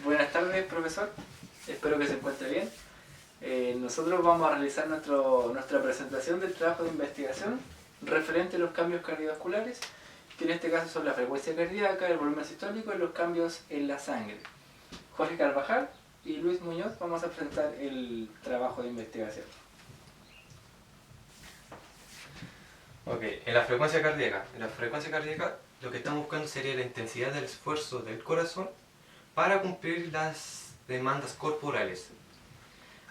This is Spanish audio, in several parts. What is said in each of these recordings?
Buenas tardes, profesor. Espero que se encuentre bien. Nosotros vamos a realizar nuestra presentación del trabajo de investigación referente a los cambios cardiovasculares, que en este caso son la frecuencia cardíaca, el volumen sistólico y los cambios en la sangre. Jorge Carvajal y Luis Muñoz vamos a presentar el trabajo de investigación. Ok, en la frecuencia cardíaca. Lo que estamos buscando sería la intensidad del esfuerzo del corazón para cumplir las demandas corporales.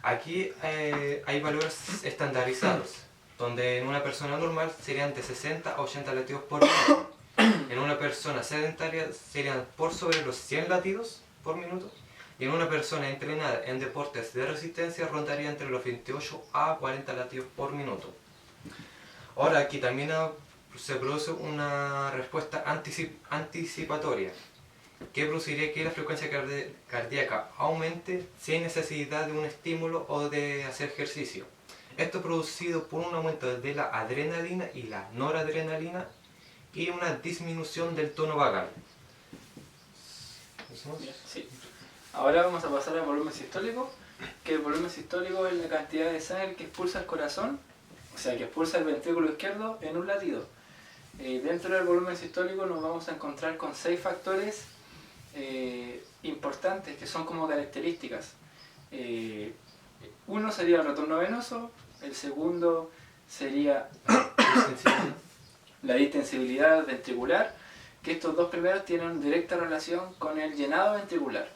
Aquí hay valores estandarizados, donde en una persona normal serían de 60 a 80 latidos por minuto. En una persona sedentaria serían por sobre los 100 latidos por minuto. Y en una persona entrenada en deportes de resistencia rondaría entre los 28 a 40 latidos por minuto. Ahora aquí también se produce una respuesta anticipatoria, que produciría que la frecuencia cardíaca aumente sin necesidad de un estímulo o de hacer ejercicio. Esto producido por un aumento de la adrenalina y la noradrenalina y una disminución del tono vagal. Sí. Ahora vamos a pasar al volumen sistólico, que el volumen sistólico es la cantidad de sangre que expulsa el corazón, o sea, que expulsa el ventrículo izquierdo en un latido. Dentro del volumen sistólico nos vamos a encontrar con 6 factores importantes que son como características. Uno sería el retorno venoso, el segundo sería la distensibilidad ventricular, que estos dos primeros tienen directa relación con el llenado ventricular.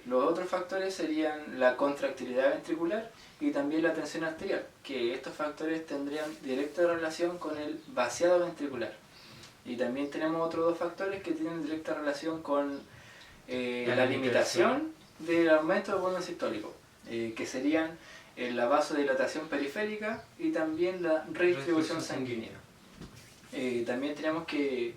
Los otros factores serían la contractilidad ventricular y también la tensión arterial, que estos factores tendrían directa relación con el vaciado ventricular. Y también tenemos otros dos factores que tienen directa relación con la limitación del aumento del volumen sistólico, que serían la vasodilatación periférica y también la redistribución sanguínea. También tenemos que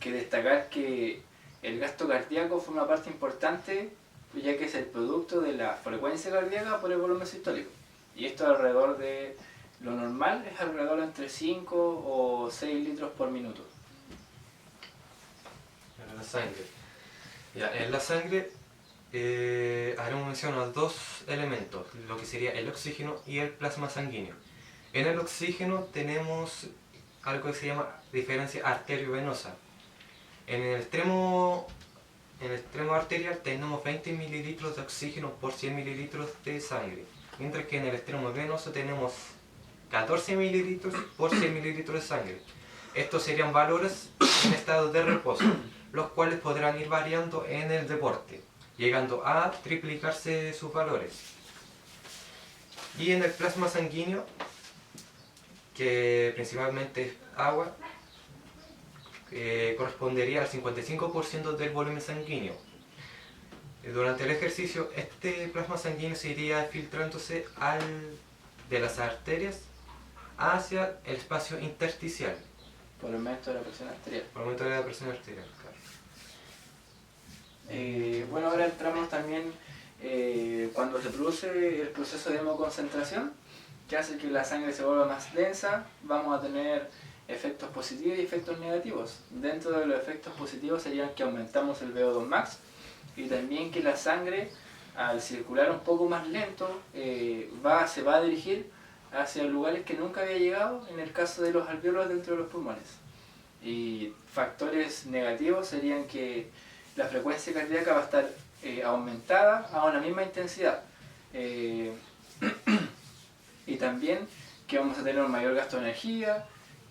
destacar que el gasto cardíaco forma parte importante, ya que es el producto de la frecuencia cardíaca por el volumen sistólico. Y esto alrededor de lo normal es alrededor de entre 5 o 6 litros por minuto. En la sangre. En la sangre haremos mención a dos elementos, lo que sería el oxígeno y el plasma sanguíneo. En el oxígeno tenemos algo que se llama diferencia arteriovenosa. En el extremo arterial tenemos 20 mililitros de oxígeno por 100 mililitros de sangre, mientras que en el extremo venoso tenemos 14 mililitros por 100 mililitros de sangre. Estos serían valores en estado de reposo, los cuales podrán ir variando en el deporte, llegando a triplicarse sus valores. Y en el plasma sanguíneo, que principalmente es agua, correspondería al 55% del volumen sanguíneo. Durante el ejercicio, este plasma sanguíneo se iría filtrándose de las arterias hacia el espacio intersticial. Por el aumento de la presión arterial. Por el aumento de la presión arterial, claro. Bueno, ahora entramos también cuando se produce el proceso de hemoconcentración, que hace que la sangre se vuelva más densa. Vamos a tener efectos positivos y efectos negativos. Dentro de los efectos positivos serían que aumentamos el VO2 max y también que la sangre, al circular un poco más lento, se va a dirigir hacia lugares que nunca había llegado, en el caso de los alvéolos dentro de los pulmones. Y factores negativos serían que la frecuencia cardíaca va a estar aumentada a una misma intensidad. Y también que vamos a tener un mayor gasto de energía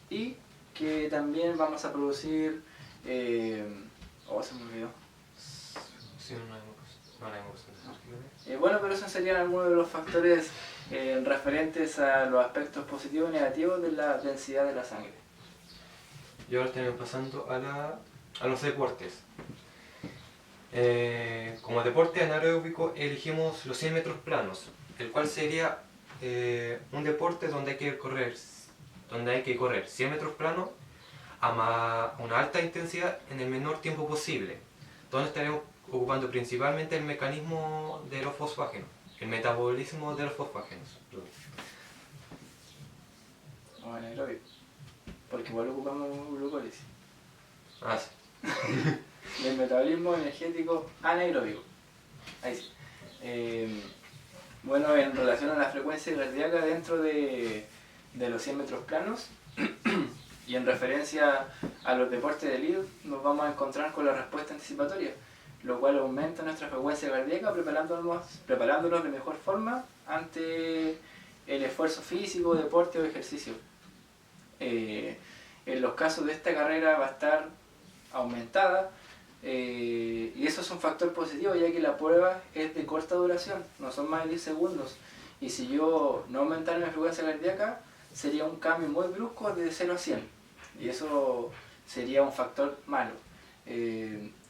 y que también vamos a producir... se me olvidó. Sí, Bueno, pero esos serían algunos de los factores referentes a los aspectos positivos y negativos de la densidad de la sangre. Y ahora estamos pasando a los deportes. Como deporte anaeróbico elegimos los 100 metros planos, el cual sería un deporte donde hay que correr 100 metros planos a una alta intensidad en el menor tiempo posible, donde estaremos ocupando principalmente el mecanismo de los fosfágenos, el metabolismo de los fosfágenos. O anaeróbico, porque igual ocupamos glucólisis. Ah, sí. Y el metabolismo energético anaeróbico. Ahí sí. Bueno, en relación a la frecuencia cardíaca dentro de los 100 metros planos y en referencia a los deportes de elite, nos vamos a encontrar con la respuesta anticipatoria, lo cual aumenta nuestra frecuencia cardíaca preparándonos de mejor forma ante el esfuerzo físico, deporte o ejercicio. En los casos de esta carrera va a estar aumentada, y eso es un factor positivo, ya que la prueba es de corta duración, no son más de 10 segundos, y si yo no aumentara mi frecuencia cardíaca sería un cambio muy brusco de 0 a 100, y eso sería un factor malo.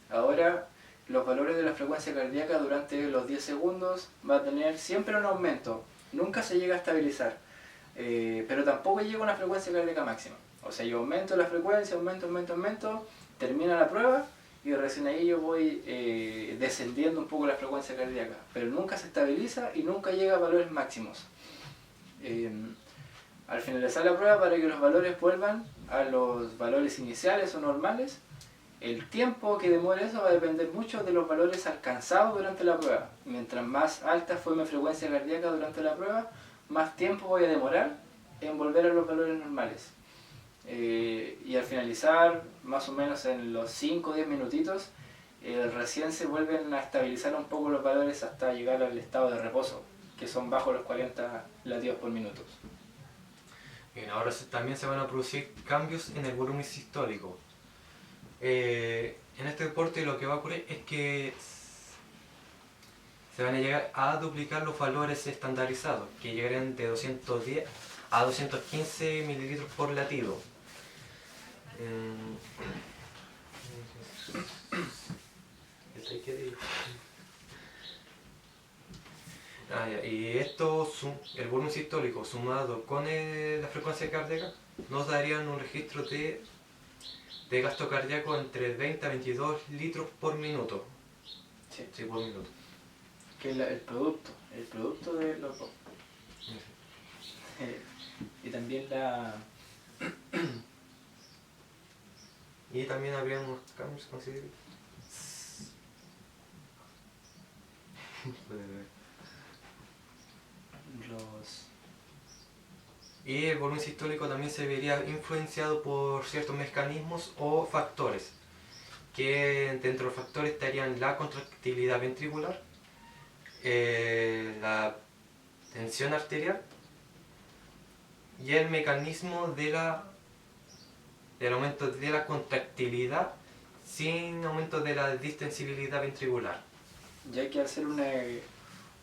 Ahora los valores de la frecuencia cardíaca durante los 10 segundos va a tener siempre un aumento, nunca se llega a estabilizar, pero tampoco llega a una frecuencia cardíaca máxima. O sea, yo aumento la frecuencia, aumento, termina la prueba y recién ahí yo voy descendiendo un poco la frecuencia cardíaca, pero nunca se estabiliza y nunca llega a valores máximos. Al finalizar la prueba, para que los valores vuelvan a los valores iniciales o normales, el tiempo que demore eso va a depender mucho de los valores alcanzados durante la prueba. Mientras más alta fue mi frecuencia cardíaca durante la prueba, más tiempo voy a demorar en volver a los valores normales. Y al finalizar, más o menos en los 5 o 10 minutitos, recién se vuelven a estabilizar un poco los valores hasta llegar al estado de reposo, que son bajo los 40 latidos por minuto. Bien, ahora también se van a producir cambios en el volumen sistólico. En este deporte lo que va a ocurrir es que se van a llegar a duplicar los valores estandarizados, que llegarían de 210 a 215 mililitros por latido. Y esto, el volumen sistólico sumado con la frecuencia cardíaca, nos darían un registro de gasto cardíaco entre 20 a 22 litros por minuto. Sí, sí, por minuto. Que es el producto de los dos. Sí. Y también y también habría unos cambios considerables. Y el volumen sistólico también se vería influenciado por ciertos mecanismos o factores, que dentro de los factores estarían la contractilidad ventricular, la tensión arterial y el mecanismo del aumento de la contractilidad sin aumento de la distensibilidad ventricular. Ya que al ser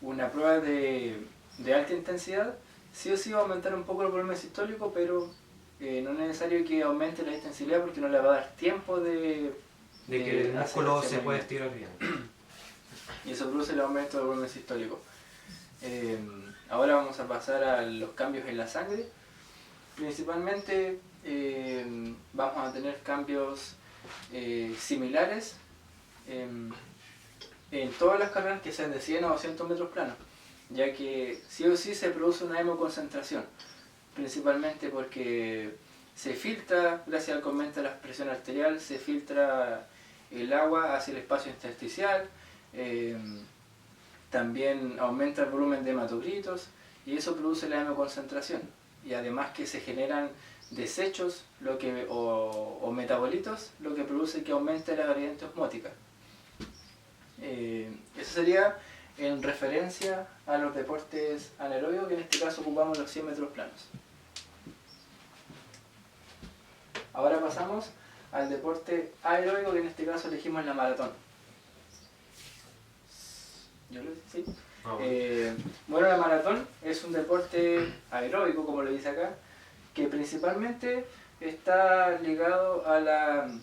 una prueba de alta intensidad, sí o sí va a aumentar un poco el volumen sistólico, pero no es necesario que aumente la distensibilidad porque no le va a dar tiempo de que el músculo se puede estirar bien. Y eso produce el aumento del volumen sistólico. Ahora vamos a pasar a los cambios en la sangre. Principalmente vamos a tener cambios similares en todas las carreras que sean de 100 a 200 metros planos, ya que sí o sí se produce una hemoconcentración, principalmente porque se filtra, gracias al que aumenta la presión arterial, se filtra el agua hacia el espacio intersticial, también aumenta el volumen de hematocritos y eso produce la hemoconcentración. Y además que se generan desechos o metabolitos, lo que produce que aumente la gradiente osmótica. Eso sería en referencia a los deportes anaeróbicos, que en este caso ocupamos los 100 metros planos. Ahora pasamos al deporte aeróbico, que en este caso elegimos la maratón. ¿Yo lo sí? Bueno, la maratón es un deporte aeróbico, como lo dice acá, que principalmente está ligado al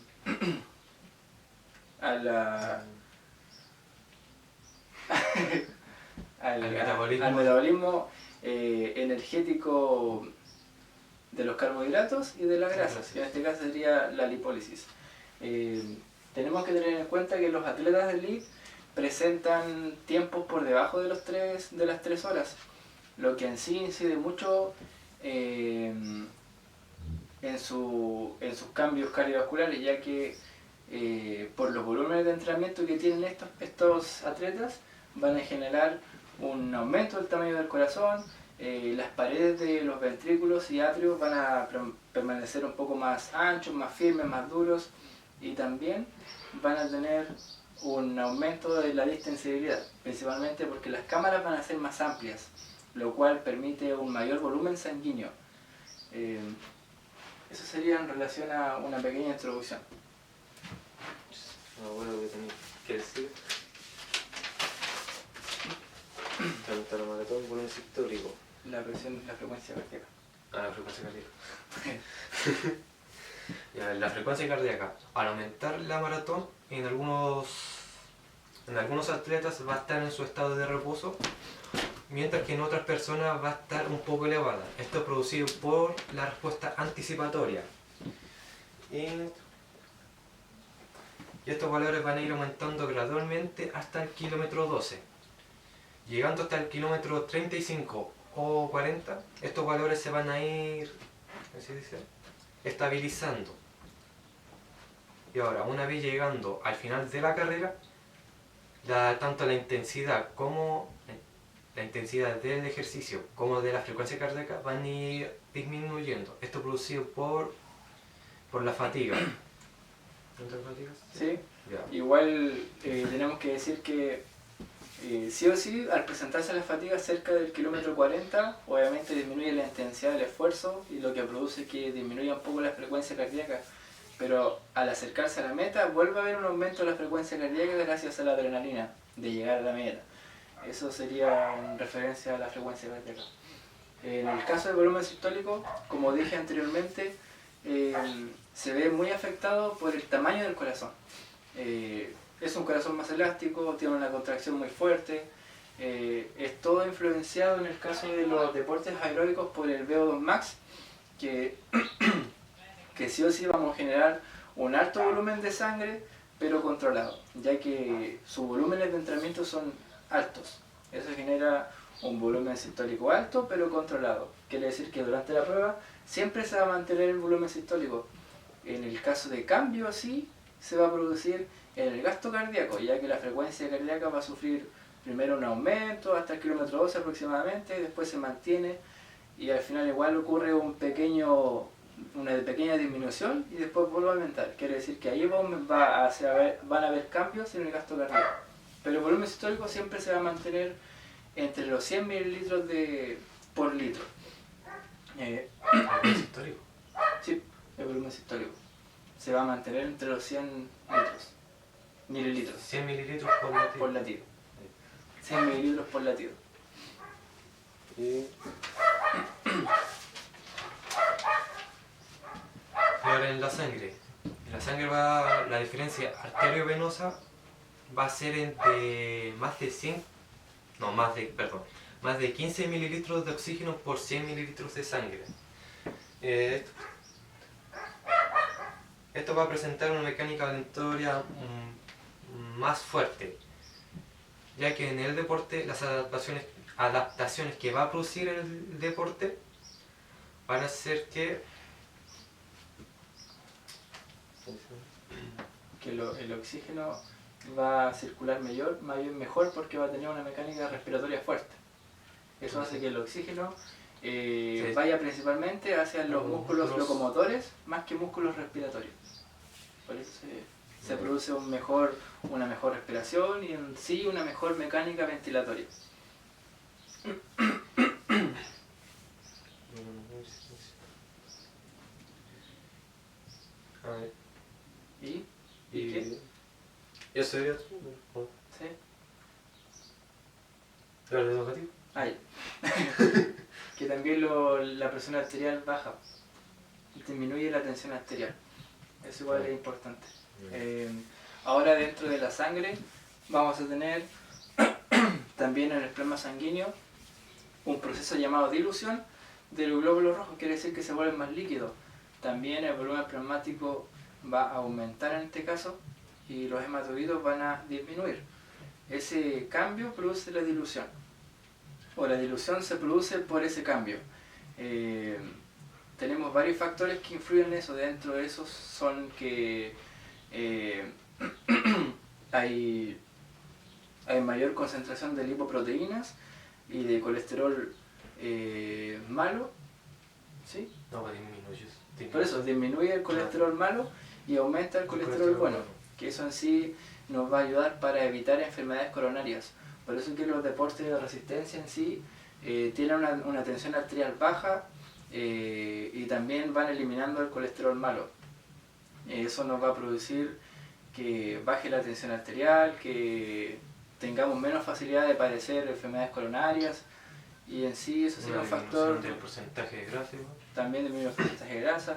metabolismo energético de los carbohidratos y de las grasas, que en este caso sería la lipólisis. Tenemos que tener en cuenta que los atletas de elite presentan tiempos por debajo de las 3 horas, lo que en sí incide mucho en sus cambios cardiovasculares, ya que por los volúmenes de entrenamiento que tienen estos atletas, van a generar un aumento del tamaño del corazón, las paredes de los ventrículos y atrios van a permanecer un poco más anchos, más firmes, más duros, y también van a tener un aumento de la distensibilidad, principalmente porque las cámaras van a ser más amplias, lo cual permite un mayor volumen sanguíneo. Eso sería en relación a una pequeña introducción. Bueno, que tenéis que decir. Tanto la maratón, volumen histórico. La frecuencia cardíaca. La frecuencia cardíaca. Ya, la frecuencia cardíaca, al aumentar la maratón, en algunos atletas va a estar en su estado de reposo, mientras que en otras personas va a estar un poco elevada. Esto es producido por la respuesta anticipatoria. Y estos valores van a ir aumentando gradualmente hasta el kilómetro 12. Llegando hasta el kilómetro 35 o 40, estos valores se van a ir, ¿así dice?, estabilizando. Y ahora, una vez llegando al final de la carrera, tanto la intensidad del ejercicio como de la frecuencia cardíaca van a ir disminuyendo. Esto producido por la fatiga. ¿Entra fatiga? Sí. Ya. Igual tenemos que decir que sí o sí, al presentarse la fatiga cerca del kilómetro 40, obviamente disminuye la intensidad del esfuerzo y lo que produce que disminuya un poco la frecuencia cardíaca. Pero al acercarse a la meta, vuelve a haber un aumento de la frecuencia cardíaca gracias a la adrenalina de llegar a la meta. Eso sería en referencia a la frecuencia cardíaca. En el caso del volumen sistólico, como dije anteriormente, se ve muy afectado por el tamaño del corazón. Es un corazón más elástico, tiene una contracción muy fuerte, es todo influenciado en el caso de los deportes aeróbicos por el VO2 max, que sí o sí vamos a generar un alto volumen de sangre, pero controlado, ya que sus volúmenes de entrenamiento son altos. Eso genera un volumen sistólico alto, pero controlado. Quiere decir que durante la prueba siempre se va a mantener el volumen sistólico. En el caso de cambio, sí, se va a producir en el gasto cardíaco, ya que la frecuencia cardíaca va a sufrir primero un aumento hasta el kilómetro 12 aproximadamente, después se mantiene y al final igual ocurre una pequeña disminución y después vuelve a aumentar. Quiere decir que ahí van a haber cambios en el gasto cardíaco. Pero el volumen sistólico siempre se va a mantener entre los 100 mililitros por litro. ¿El volumen histórico? Sí, el volumen sistólico. Se va a mantener entre los 100 mililitros. 100 mililitros por latido. 100 mililitros por latido. Y ahora en la sangre. En la sangre la diferencia arteriovenosa va a ser entre más de 15 mililitros de oxígeno por 100 mililitros de sangre. Esto va a presentar una mecánica valentatoria más fuerte, ya que en el deporte las adaptaciones que va a producir el deporte van a hacer que el oxígeno va a circular mejor porque va a tener una mecánica respiratoria fuerte. Eso hace que el oxígeno vaya principalmente hacia los músculos locomotores más que músculos respiratorios. Por eso se produce una mejor respiración y en sí una mejor mecánica ventilatoria. ¿Y qué? ¿Eso sería todo? ¿Sí? ¿Lo educativo? Ah, ya. Que también la presión arterial baja, disminuye la tensión arterial. Eso igual es importante. Ahora dentro de la sangre vamos a tener también en el plasma sanguíneo un proceso llamado dilución de los glóbulos rojos, quiere decir que se vuelven más líquidos. También el volumen plasmático va a aumentar en este caso y los hematocitos van a disminuir. Ese cambio produce la dilución, o la dilución se produce por ese cambio. Tenemos varios factores que influyen en eso. Dentro de esos son que eh, hay mayor concentración de lipoproteínas y de colesterol malo, ¿sí? No, pues disminuyes. Por eso disminuye el colesterol malo y aumenta el colesterol bueno, que eso en sí nos va a ayudar para evitar enfermedades coronarias. Por eso es que los deportes de resistencia en sí tienen una tensión arterial baja y también van eliminando el colesterol malo. Eso nos va a producir que baje la tensión arterial, que tengamos menos facilidad de padecer enfermedades coronarias y en sí eso sería un factor del porcentaje de grasa igual. También disminuye el porcentaje de grasa.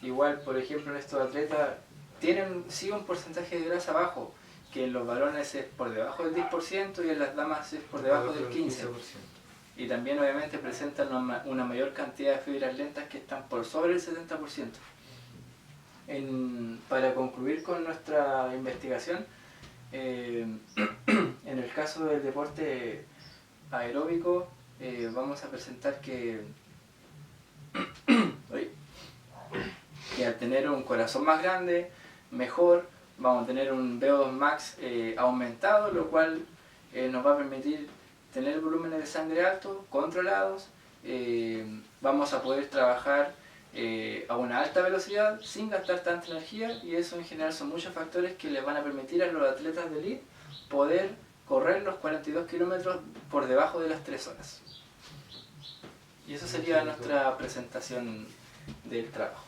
Igual, por ejemplo, en estos atletas tienen sí un porcentaje de grasa bajo, que en los varones es por debajo del 10% y en las damas es por debajo del 15%. Y también obviamente presentan una mayor cantidad de fibras lentas que están por sobre el 70%. Para concluir con nuestra investigación, en el caso del deporte aeróbico, vamos a presentar que al tener un corazón más grande, mejor, vamos a tener un VO2 max aumentado, lo cual nos va a permitir tener volúmenes de sangre altos, controlados, vamos a poder trabajar a una alta velocidad sin gastar tanta energía y eso en general son muchos factores que les van a permitir a los atletas de elite poder correr los 42 kilómetros por debajo de las 3 horas. Y eso sería nuestra presentación del trabajo.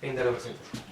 Fin de la presentación.